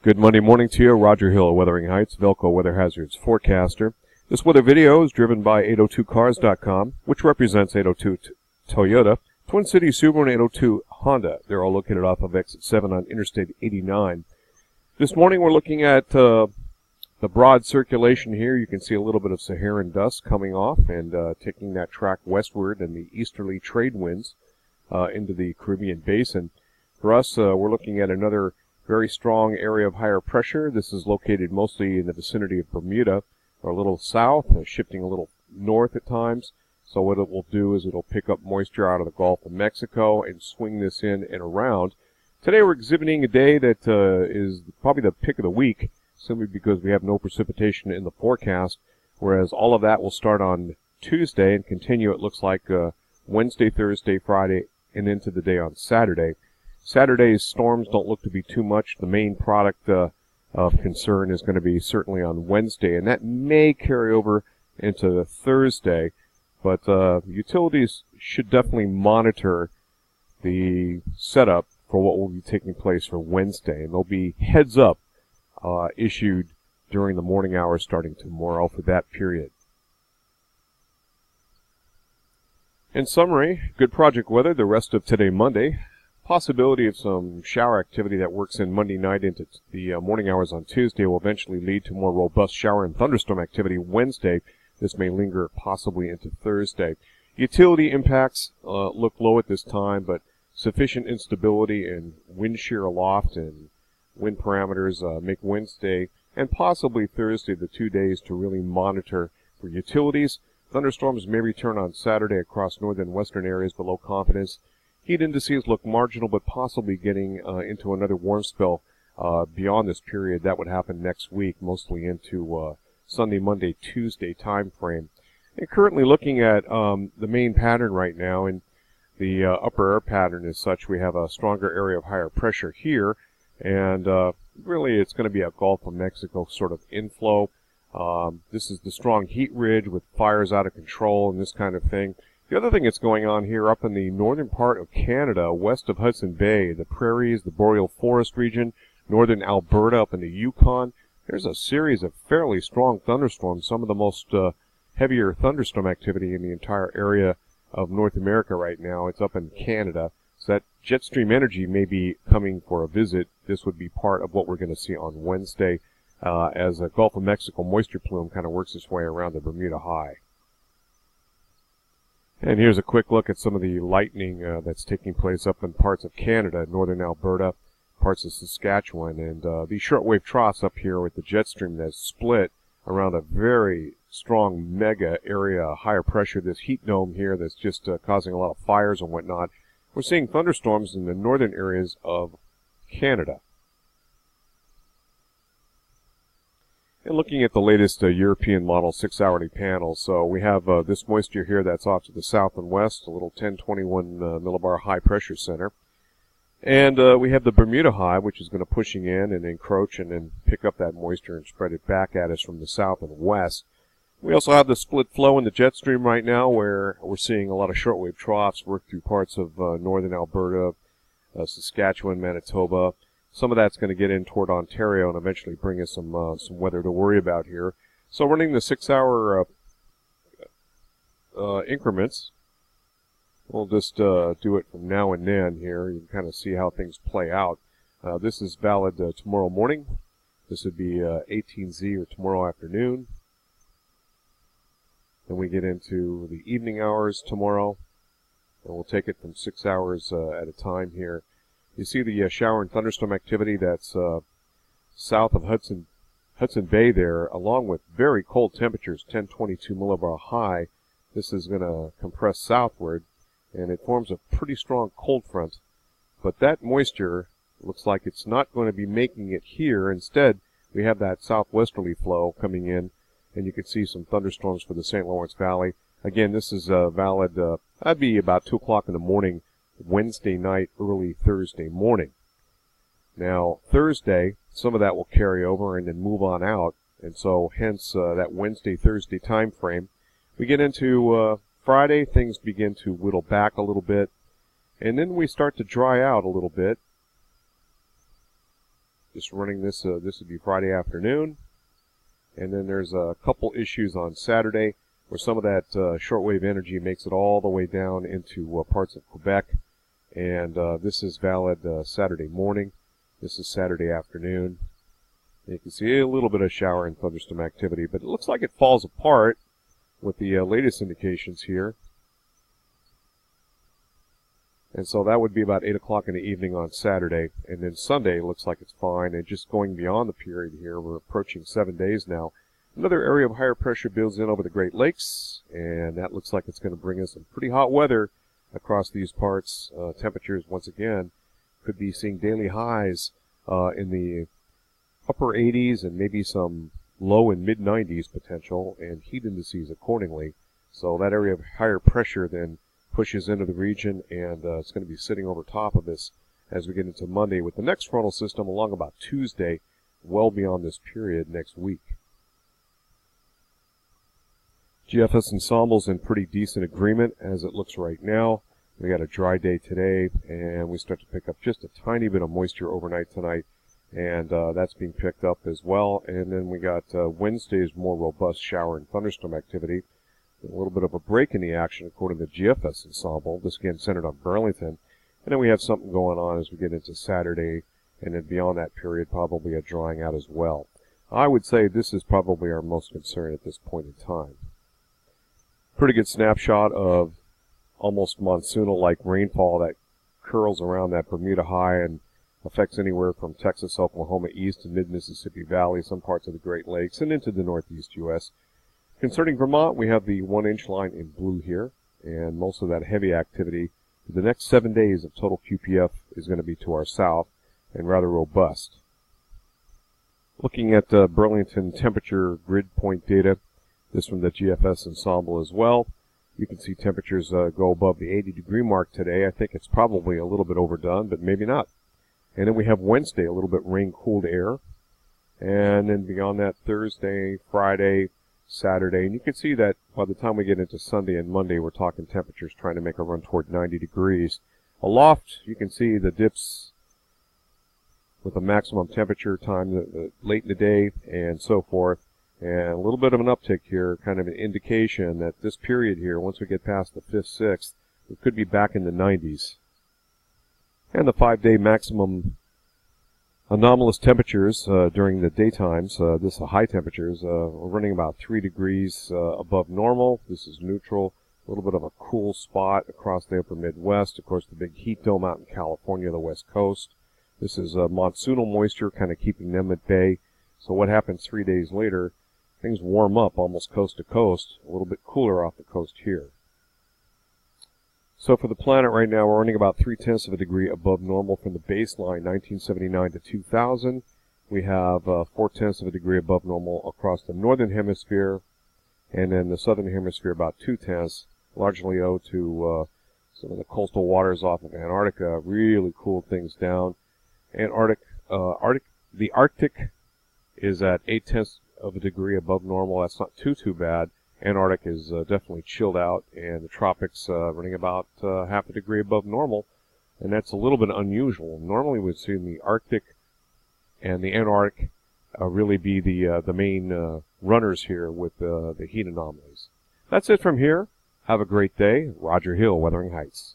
Good Monday morning to you. Roger Hill, Wuthering Heights, VELCO Weather Hazards Forecaster. This weather video is driven by 802cars.com, which represents 802 Toyota, Twin Cities Subaru, and 802 Honda. They're all located off of exit 7 on Interstate 89. This morning we're looking at the broad circulation here. You can see a little bit of Saharan dust coming off and taking that track westward, and the easterly trade winds into the Caribbean Basin. For us, we're looking at another very strong area of higher pressure. This is located mostly in the vicinity of Bermuda, or a little south, shifting a little north at times. So what it will do is it'll pick up moisture out of the Gulf of Mexico and swing this in and around. Today we're exhibiting a day that is probably the pick of the week, simply because we have no precipitation in the forecast, whereas all of that will start on Tuesday and continue, it looks like, Wednesday, Thursday, Friday, and into the day on Saturday. Saturday's storms don't look to be too much. The main product of concern is going to be certainly on Wednesday, and that may carry over into Thursday. But utilities should definitely monitor the setup for what will be taking place for Wednesday, and there'll be heads up issued during the morning hours starting tomorrow for that period. In summary, good project weather the rest of today, Monday. Possibility of some shower activity that works in Monday night into the morning hours on Tuesday will eventually lead to more robust shower and thunderstorm activity Wednesday. This may linger possibly into Thursday. Utility impacts look low at this time, but sufficient instability in wind shear aloft and wind parameters make Wednesday and possibly Thursday the 2 days to really monitor for utilities. Thunderstorms may return on Saturday across northern western areas below confidence. Heat indices look marginal, but possibly getting into another warm spell beyond this period. That would happen next week, mostly into Sunday, Monday, Tuesday time frame. And currently looking at the main pattern right now, and the upper air pattern is such we have a stronger area of higher pressure here, and really it's going to be a Gulf of Mexico sort of inflow. This is the strong heat ridge with fires out of control and this kind of thing. The other thing that's going on here up in the northern part of Canada, west of Hudson Bay, the prairies, the boreal forest region, northern Alberta up in the Yukon, there's a series of fairly strong thunderstorms, some of the most heavier thunderstorm activity in the entire area of North America right now. It's up in Canada, so that jet stream energy may be coming for a visit. This would be part of what we're going to see on Wednesday as a Gulf of Mexico moisture plume kind of works its way around the Bermuda High. And here's a quick look at some of the lightning that's taking place up in parts of Canada, northern Alberta, parts of Saskatchewan, and these shortwave troughs up here with the jet stream that's split around a very strong mega area, higher pressure, this heat dome here that's just causing a lot of fires and whatnot. We're seeing thunderstorms in the northern areas of Canada. And looking at the latest European model 6-hourly panel, so we have this moisture here that's off to the south and west, a little 1021 millibar high pressure center. And we have the Bermuda High, which is going to pushing in and encroach and then pick up that moisture and spread it back at us from the south and west. We also have the split flow in the jet stream right now, where we're seeing a lot of shortwave troughs work through parts of northern Alberta, Saskatchewan, Manitoba. Some of that's going to get in toward Ontario and eventually bring us some weather to worry about here. So running the 6-hour increments, we'll just do it from now and then here. You can kind of see how things play out. This is valid tomorrow morning. This would be 18Z or tomorrow afternoon. Then we get into the evening hours tomorrow, and we'll take it from 6 hours at a time here. You see the shower and thunderstorm activity that's south of Hudson Bay there, along with very cold temperatures, 1022 millibar high. This is going to compress southward, and it forms a pretty strong cold front. But that moisture looks like it's not going to be making it here. Instead, we have that southwesterly flow coming in, and you can see some thunderstorms for the St. Lawrence Valley. Again, this is valid, that'd be about 2 o'clock in the morning, Wednesday night, early Thursday morning. Now, Thursday, some of that will carry over and then move on out, and so hence that Wednesday, Thursday time frame. We get into Friday, things begin to whittle back a little bit, and then we start to dry out a little bit. Just running this, this would be Friday afternoon. And then there's a couple issues on Saturday where some of that shortwave energy makes it all the way down into parts of Quebec. And this is valid Saturday morning. This is Saturday afternoon. You can see a little bit of shower and thunderstorm activity, but it looks like it falls apart with the latest indications here. And so that would be about 8 o'clock in the evening on Saturday. And then Sunday looks like it's fine. And just going beyond the period here, we're approaching 7 days now. Another area of higher pressure builds in over the Great Lakes. And that looks like it's going to bring us some pretty hot weather across these parts. Temperatures, once again, could be seeing daily highs in the upper 80s and maybe some low and mid 90s potential, and heat indices accordingly. So that area of higher pressure then pushes into the region, and it's going to be sitting over top of this as we get into Monday with the next frontal system along about Tuesday, well beyond this period next week. GFS Ensemble's in pretty decent agreement as it looks right now. We got a dry day today, and we start to pick up just a tiny bit of moisture overnight tonight, and that's being picked up as well. And then we got Wednesday's more robust shower and thunderstorm activity. A little bit of a break in the action according to the GFS Ensemble. This again centered on Burlington. And then we have something going on as we get into Saturday, and then beyond that period, probably a drying out as well. I would say this is probably our most concern at this point in time. Pretty good snapshot of almost monsoonal-like rainfall that curls around that Bermuda High and affects anywhere from Texas, Oklahoma, east to mid-Mississippi Valley, some parts of the Great Lakes, and into the northeast U.S. Concerning Vermont, we have the 1-inch line in blue here, and most of that heavy activity for the next 7 days of total QPF is going to be to our south and rather robust. Looking at Burlington temperature grid point data, this from the GFS Ensemble as well, you can see temperatures go above the 80-degree mark today. I think it's probably a little bit overdone, but maybe not. And then we have Wednesday, a little bit rain-cooled air. And then beyond that, Thursday, Friday, Saturday. And you can see that by the time we get into Sunday and Monday, we're talking temperatures trying to make a run toward 90 degrees. Aloft, you can see the dips with a maximum temperature time late in the day and so forth. And a little bit of an uptick here, kind of an indication that this period here, once we get past the 5th, 6th, we could be back in the 90s. And the 5-day maximum anomalous temperatures during the daytimes, this are high temperatures, we're running about 3 degrees above normal. This is neutral. A little bit of a cool spot across the upper Midwest. Of course, the big heat dome out in California, the West Coast. This is monsoonal moisture kind of keeping them at bay. So what happens 3 days later? Things warm up almost coast to coast, a little bit cooler off the coast here. So for the planet right now, we're running about 0.3 of a degree above normal from the baseline, 1979 to 2000. We have 0.4 of a degree above normal across the northern hemisphere, and then the southern hemisphere about 0.2, largely owed to some of the coastal waters off of Antarctica really cooled things down. The Arctic is at 0.8 of a degree above normal. That's not too bad. Antarctic is definitely chilled out, and the tropics running about 0.5 degree above normal, and that's a little bit unusual. Normally we'd see the Arctic and the Antarctic really be the main runners here with the heat anomalies. That's it from here. Have a great day. Roger Hill, Wuthering Heights.